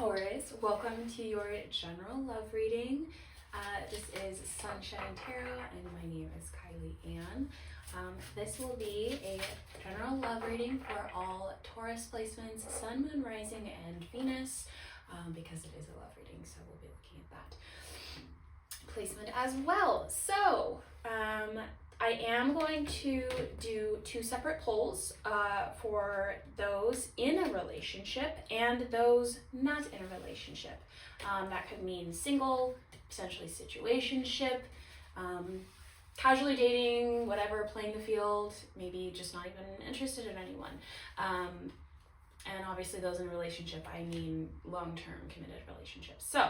Taurus, welcome to your general love reading. This is Sunshine Tarot and my name is Kyliann. This will be a general love reading for all Taurus placements, Sun, Moon, Rising, and Venus, because it is a love reading, so we'll be looking at that placement as well. So, I am going to do two separate polls for those in a relationship and those not in a relationship. That could mean single, potentially situationship, casually dating, whatever, playing the field, maybe just not even interested in anyone. And obviously those in a relationship, I mean long-term committed relationships. So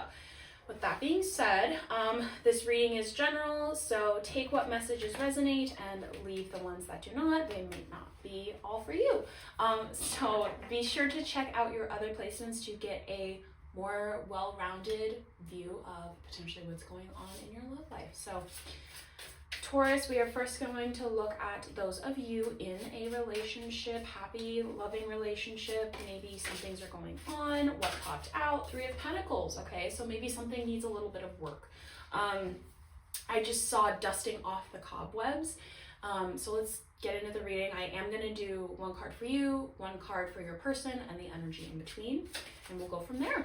with that being said, this reading is general, so take what messages resonate and leave the ones that do not. They may not be all for you. So be sure to check out your other placements to get a more well-rounded view of potentially what's going on in your love life. So Taurus, we are first going to look at those of you in a relationship, happy, loving relationship. Maybe some things are going on. What popped out? Three of Pentacles. Okay, so maybe something needs a little bit of work. I just saw dusting off the cobwebs. So let's get into the reading. I am going to do one card for you, one card for your person, and the energy in between, and we'll go from there.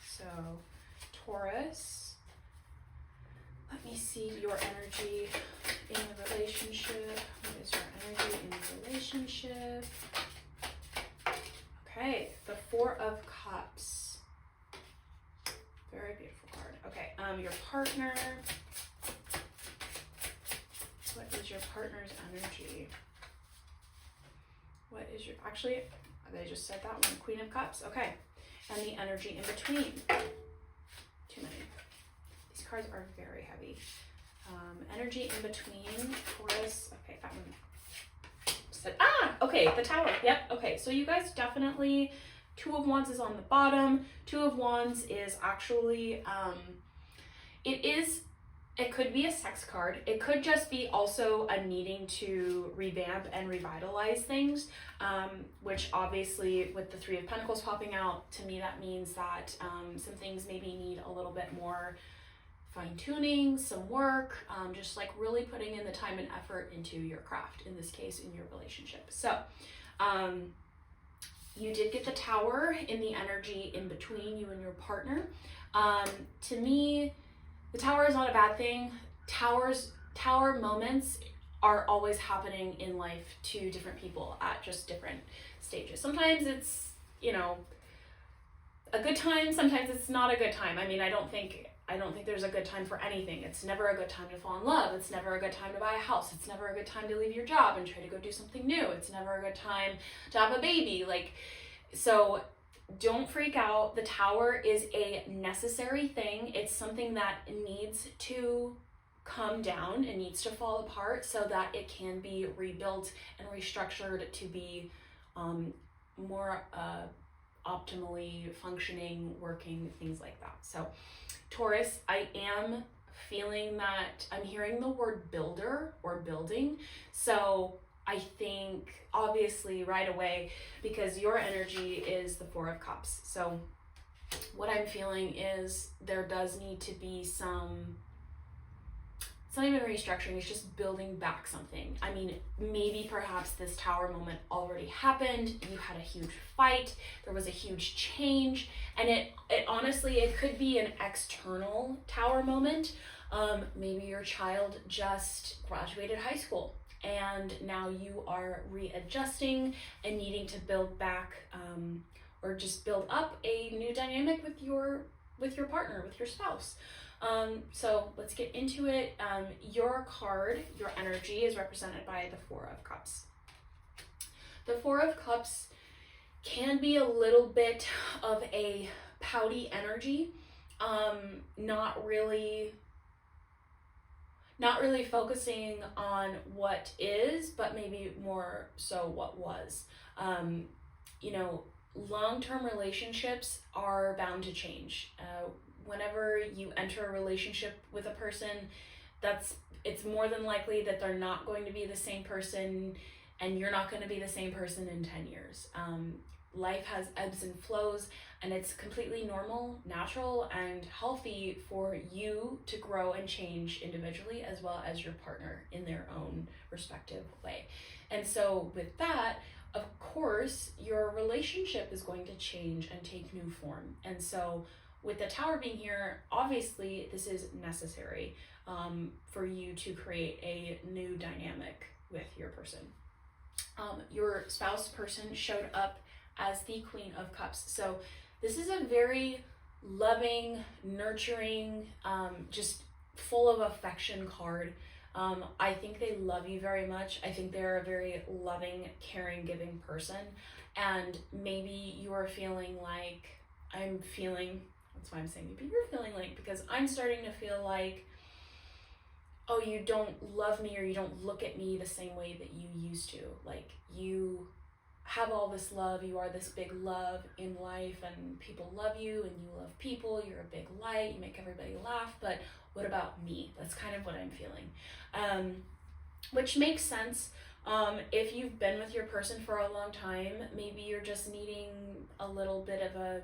So Taurus, let me see your energy in the relationship. What is your energy in the relationship? Okay, the Four of Cups. Very beautiful card. Okay, your partner. What is your partner's energy? What is your, actually, they just said that one, Queen of Cups. Okay, and the energy in between. Too many. These cards are very heavy. Energy in between, Taurus. Okay, that one said, okay, the Tower. Yep, okay, so you guys definitely, Two of Wands is on the bottom. Two of Wands is actually, it could be a sex card. It could just be also a needing to revamp and revitalize things, which obviously with the Three of Pentacles popping out, to me that means that some things maybe need a little bit more fine-tuning, some work, just like really putting in the time and effort into your craft, in this case, in your relationship. So you did get the Tower in the energy in between you and your partner. To me, the Tower is not a bad thing. Tower moments are always happening in life to different people at just different stages. Sometimes it's, you know, a good time, sometimes it's not a good time. I mean, I don't think there's a good time for anything. It's never a good time to fall in love. It's never a good time to buy a house. It's never a good time to leave your job and try to go do something new. It's never a good time to have a baby. So don't freak out. The Tower is a necessary thing. It's something that needs to come down and needs to fall apart so that it can be rebuilt and restructured to be more optimally functioning, working, things like that. So Taurus, I am feeling that I'm hearing the word builder or building. So I think obviously right away, because your energy is the Four of Cups. So what I'm feeling is there does need to be some, it's not even restructuring, it's just building back something. I mean, maybe perhaps this Tower moment already happened. You had a huge fight. There was a huge change. And it honestly, it could be an external Tower moment. Maybe your child just graduated high school and now you are readjusting and needing to build back or just build up a new dynamic with your partner, with your spouse. So let's get into it. Your card, your energy is represented by the Four of Cups. The Four of Cups can be a little bit of a pouty energy, not really focusing on what is, but maybe more so what was. You know, long-term relationships are bound to change. Whenever you enter a relationship with a person, it's more than likely that they're not going to be the same person, and you're not going to be the same person in 10 years. life has ebbs and flows, and it's completely normal, natural, and healthy for you to grow and change individually as well as your partner in their own respective way. And so with that, of course, your relationship is going to change and take new form. And so with the Tower being here, obviously this is necessary for you to create a new dynamic with your person. Your spouse person showed up as the Queen of Cups. So this is a very loving, nurturing, just full of affection card. I think they love you very much. I think they're a very loving, caring, giving person. And maybe you're feeling like that's why I'm saying maybe you're feeling like, because I'm starting to feel like, oh, you don't love me, or you don't look at me the same way that you used to. Like, you have all this love, you are this big love in life, and people love you, and you love people, you're a big light, you make everybody laugh, but what about me? That's kind of what I'm feeling. Which makes sense. If you've been with your person for a long time, maybe you're just needing a little bit of a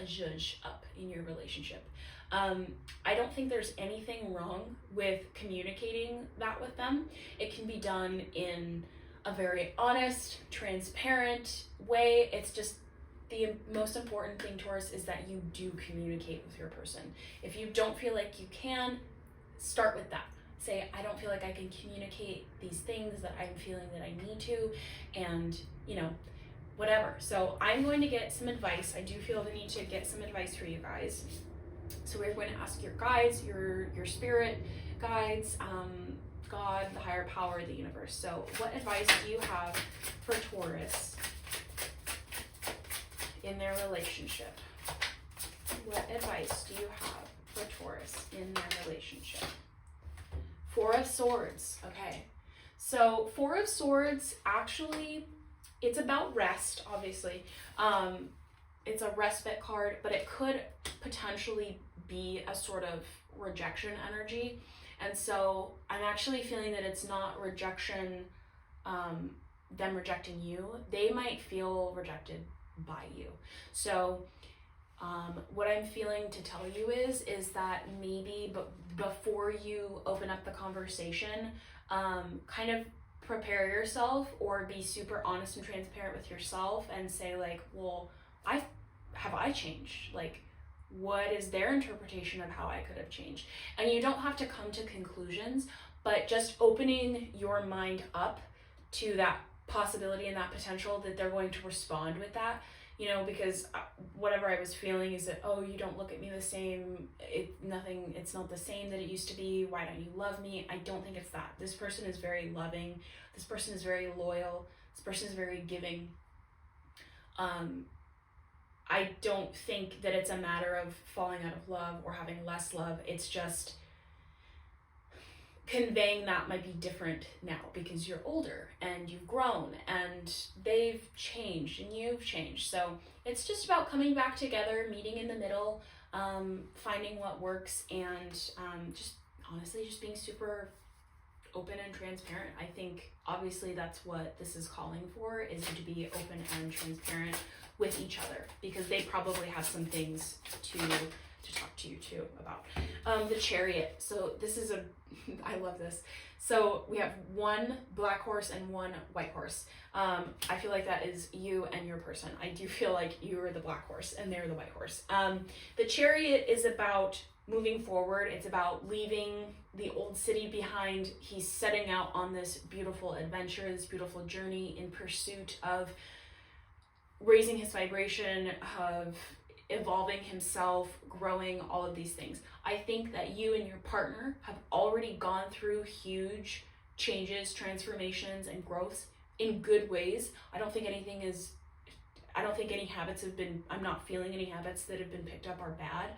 zhuzh up in your relationship. I don't think there's anything wrong with communicating that with them. It can be done in a very honest, transparent way. It's just the most important thing, Taurus, is that you do communicate with your person. If you don't feel like you can, start with that. Say, I don't feel like I can communicate these things that I'm feeling that I need to, and whatever. So I'm going to get some advice. I do feel the need to get some advice for you guys. So we're going to ask your guides, your spirit guides, God, the higher power of the universe. So what advice do you have for Taurus in their relationship? What advice do you have for Taurus in their relationship? Four of Swords. Okay. So Four of Swords, actually, it's about rest, obviously. It's a respite card, but it could potentially be a sort of rejection energy. And so I'm actually feeling that it's not rejection, them rejecting you. They might feel rejected by you. So what I'm feeling to tell you is that maybe before you open up the conversation, kind of prepare yourself, or be super honest and transparent with yourself and say, like, well, have I changed? Like, what is their interpretation of how I could have changed? And you don't have to come to conclusions, but just opening your mind up to that possibility and that potential that they're going to respond with that, because whatever I was feeling is that, oh, you don't look at me the same, it's not the same that it used to be, why don't you love me? I don't think it's that. This person is very loving, this person is very loyal, this person is very giving. I don't think that it's a matter of falling out of love or having less love. It's just conveying that might be different now because you're older and you've grown and they've changed and you've changed. So it's just about coming back together, meeting in the middle, finding what works, and just honestly just being super open and transparent. I think obviously that's what this is calling for, is to be open and transparent with each other, because they probably have some things to talk to you too about. The Chariot. So this is I love this. So we have one black horse and one white horse. I feel like that is you and your person. I do feel like you are the black horse and they're the white horse. The Chariot is about moving forward. It's about leaving the old city behind. He's setting out on this beautiful adventure, this beautiful journey in pursuit of raising his vibration, of evolving himself, growing, all of these things. I think that you and your partner have already gone through huge changes, transformations, and growths in good ways. I don't think any habits have been, I'm not feeling any habits that have been picked up are bad.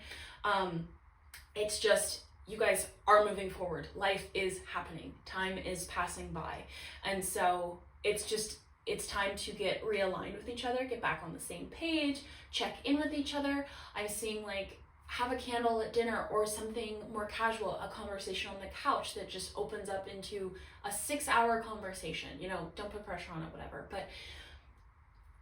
It's just, you guys are moving forward. Life is happening. Time is passing by. And so it's time to get realigned with each other, get back on the same page, check in with each other. I'm seeing, like, have a candle at dinner or something more casual, a conversation on the couch that just opens up into a 6-hour conversation. Don't put pressure on it, whatever. But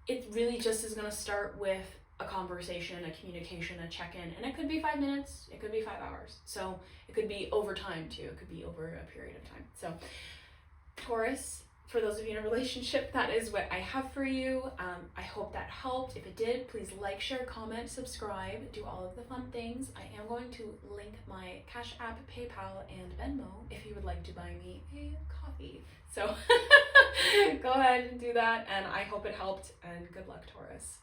it really just is going to start with a conversation, a communication, a check-in, and it could be 5 minutes, it could be 5 hours. So it could be over time too. It could be over a period of time. So Taurus, for those of you in a relationship, that is what I have for you. I hope that helped. If it did, please like, share, comment, subscribe, do all of the fun things. I am going to link my Cash App, PayPal, and Venmo if you would like to buy me a coffee. So go ahead and do that, and I hope it helped, and good luck, Taurus.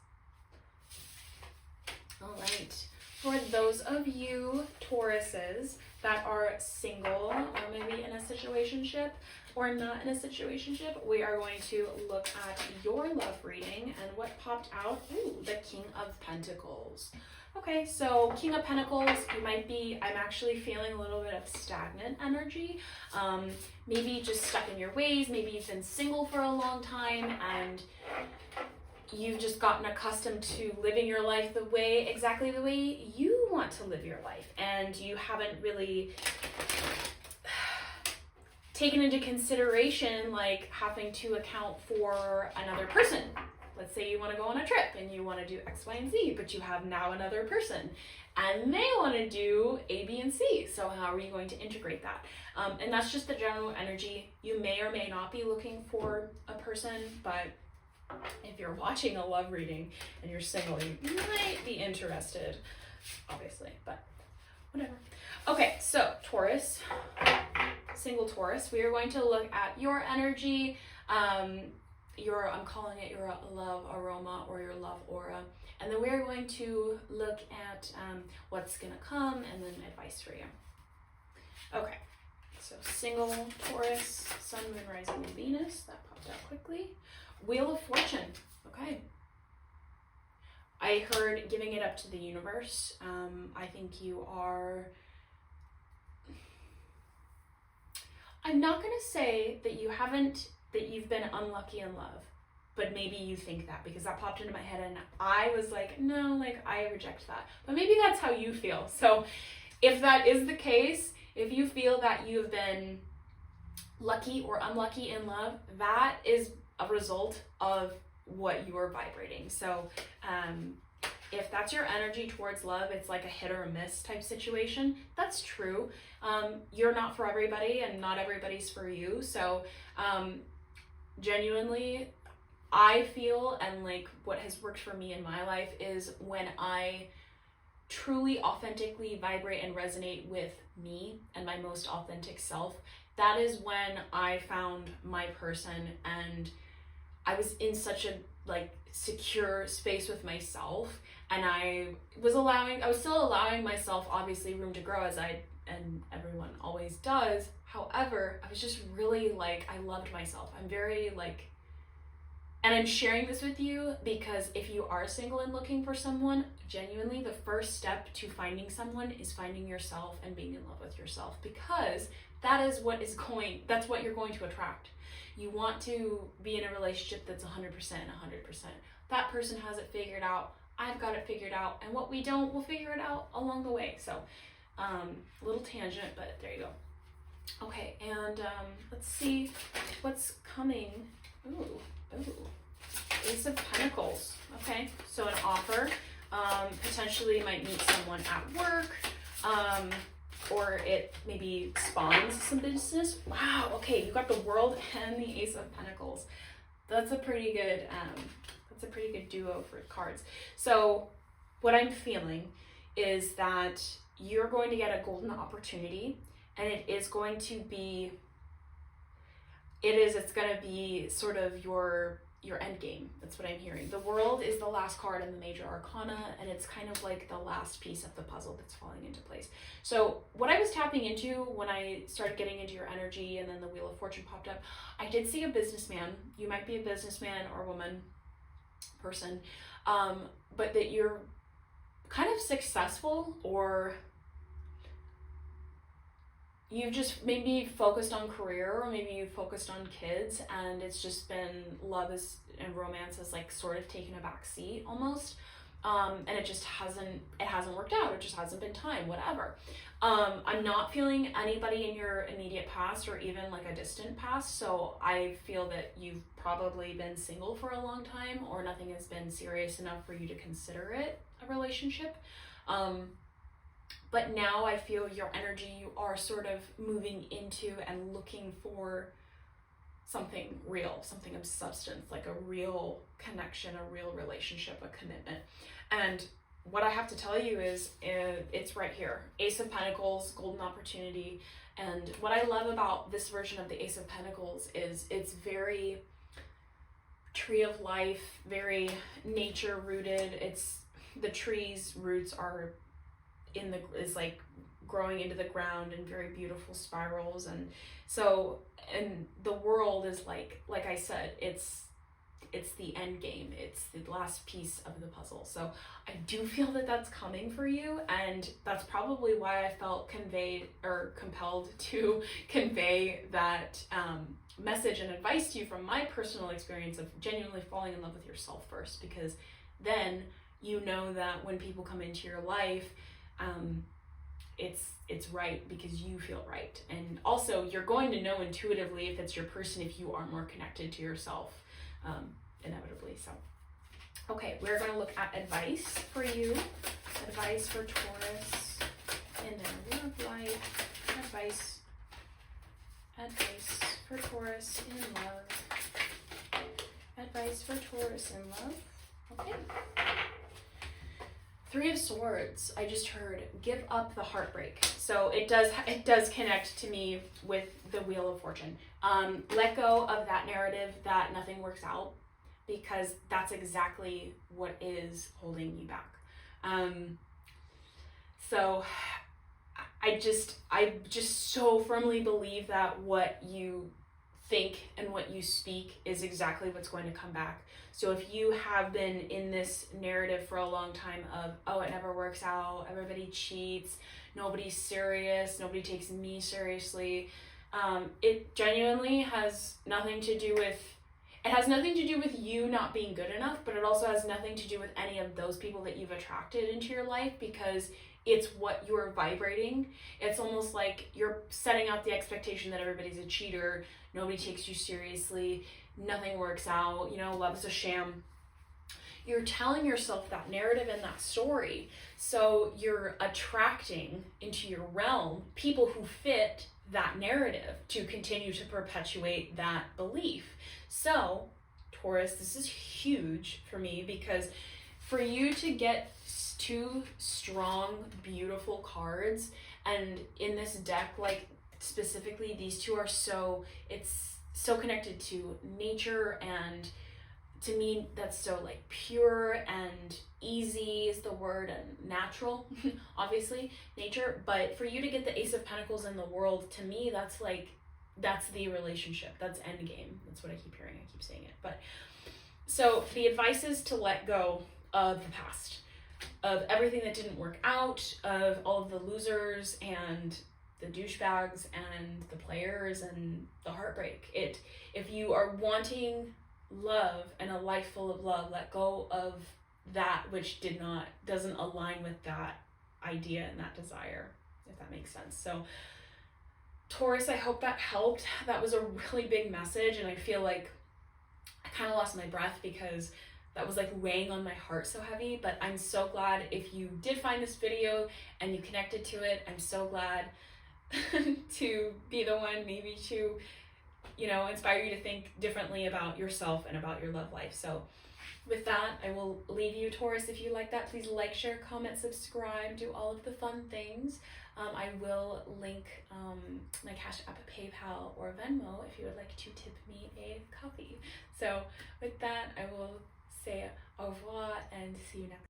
All right. For those of you Tauruses that are single or maybe in a situationship or not in a situationship, we are going to look at your love reading, and what popped out, the King of Pentacles. Okay, so King of Pentacles, I'm actually feeling a little bit of stagnant energy, maybe just stuck in your ways, maybe you've been single for a long time and you've just gotten accustomed to living your life exactly the way you want to live your life, and you haven't really taken into consideration like having to account for another person. Let's say you want to go on a trip and you want to do X, Y, and Z, but you have now another person and they want to do A, B, and C. So how are you going to integrate that? And that's just the general energy. You may or may not be looking for a person, but if you're watching a love reading and you're single, you might be interested, obviously, but whatever. Okay, so Taurus, single Taurus, we are going to look at your energy, I'm calling it your love aroma or your love aura, and then we're going to look at what's gonna come and then advice for you. Okay, so single Taurus, Sun, Moon, Rising, and Venus, that popped out quickly. Wheel of Fortune, okay. I heard giving it up to the universe. I think you are, I'm not gonna say that you've been unlucky in love, but maybe you think that, because that popped into my head and I was like, no, like I reject that. But maybe that's how you feel. So if that is the case, if you feel that you've been lucky or unlucky in love, that is a result of what you are vibrating. So if that's your energy towards love, it's like a hit or a miss type situation. That's true. You're not for everybody and not everybody's for you. So genuinely, I feel, and like what has worked for me in my life is when I truly authentically vibrate and resonate with me and my most authentic self, that is when I found my person, and I was in such a like secure space with myself, and I was still allowing myself obviously room to grow, as and everyone always does. However, I was just really like, I loved myself. I'm very like, and I'm sharing this with you because if you are single and looking for someone, genuinely the first step to finding someone is finding yourself and being in love with yourself, because that's what you're going to attract. You want to be in a relationship that's 100% and 100%. That person has it figured out. I've got it figured out. And what we don't, we'll figure it out along the way. So, little tangent, but there you go. Okay, and let's see what's coming. Ooh, Ace of Pentacles. Okay, so an offer. Potentially you might meet someone at work. Or it maybe spawns some business. Wow, okay, you got the World and the Ace of Pentacles. That's a pretty good duo for cards. So what I'm feeling is that you're going to get a golden opportunity, and it's going to be sort of your end game. That's what I'm hearing. The World is the last card in the major arcana, and it's kind of like the last piece of the puzzle that's falling into place. So what I was tapping into when I started getting into your energy, and then the Wheel of Fortune popped up, I did see a businessman. You might be a businessman or woman, person, but that you're kind of successful, or you've just maybe focused on career, or maybe you focused on kids, and it's just been and romance has like sort of taken a back seat almost. and it hasn't worked out. It just hasn't been time, whatever. I'm not feeling anybody in your immediate past or even like a distant past. So I feel that you've probably been single for a long time, or nothing has been serious enough for you to consider it a relationship. But now I feel your energy, you are sort of moving into and looking for something real, something of substance, like a real connection, a real relationship, a commitment. And what I have to tell you is it's right here. Ace of Pentacles, golden opportunity. And what I love about this version of the Ace of Pentacles is it's very tree of life, very nature rooted. It's the tree's roots are is like growing into the ground in very beautiful spirals. And so, and the world is like I said, it's the end game. It's the last piece of the puzzle. So I do feel that that's coming for you, and that's probably why I felt compelled to convey that message and advice to you from my personal experience of genuinely falling in love with yourself first, because then you know that when people come into your life, it's right because you feel right. And also you're going to know intuitively if it's your person, if you are more connected to yourself, inevitably. So, okay, we're going to look at advice for you, advice for Taurus in their love life, advice for Taurus in love, advice for Taurus in love. Okay. Three of Swords, I just heard, give up the heartbreak. So it does connect to me with the Wheel of Fortune. Let go of that narrative that nothing works out, because that's exactly what is holding you back. So I just so firmly believe that what you think and what you speak is exactly what's going to come back. So if you have been in this narrative for a long time of, oh, it never works out, everybody cheats, nobody's serious, nobody takes me seriously, it genuinely has nothing to do with, you not being good enough, but it also has nothing to do with any of those people that you've attracted into your life, because it's what you're vibrating. It's almost like you're setting out the expectation that everybody's a cheater, nobody takes you seriously, nothing works out, love's a sham. You're telling yourself that narrative and that story. So you're attracting into your realm people who fit that narrative to continue to perpetuate that belief. So, Taurus, this is huge for me, because for you to get two strong, beautiful cards, and in this deck, like specifically these two are it's so connected to nature, and to me that's so like pure and easy is the word, and natural, obviously nature. But for you to get the Ace of Pentacles in the world, to me that's the relationship, that's end game. That's what I keep hearing, I keep saying it. But so the advice is to let go of the past, of everything that didn't work out, of all of the losers and the douchebags and the players and the heartbreak. If you are wanting love and a life full of love, let go of that which doesn't align with that idea and that desire, if that makes sense. So Taurus, I hope that helped. That was a really big message, and I feel like I kind of lost my breath because that was like weighing on my heart so heavy. But I'm so glad if you did find this video and you connected to it. I'm so glad to be the one maybe to, inspire you to think differently about yourself and about your love life. So with that, I will leave you, Taurus. If you like that, please like, share, comment, subscribe, do all of the fun things. I will link my Cash App, PayPal, or Venmo if you would like to tip me a coffee. So with that, I will say au revoir and see you next time.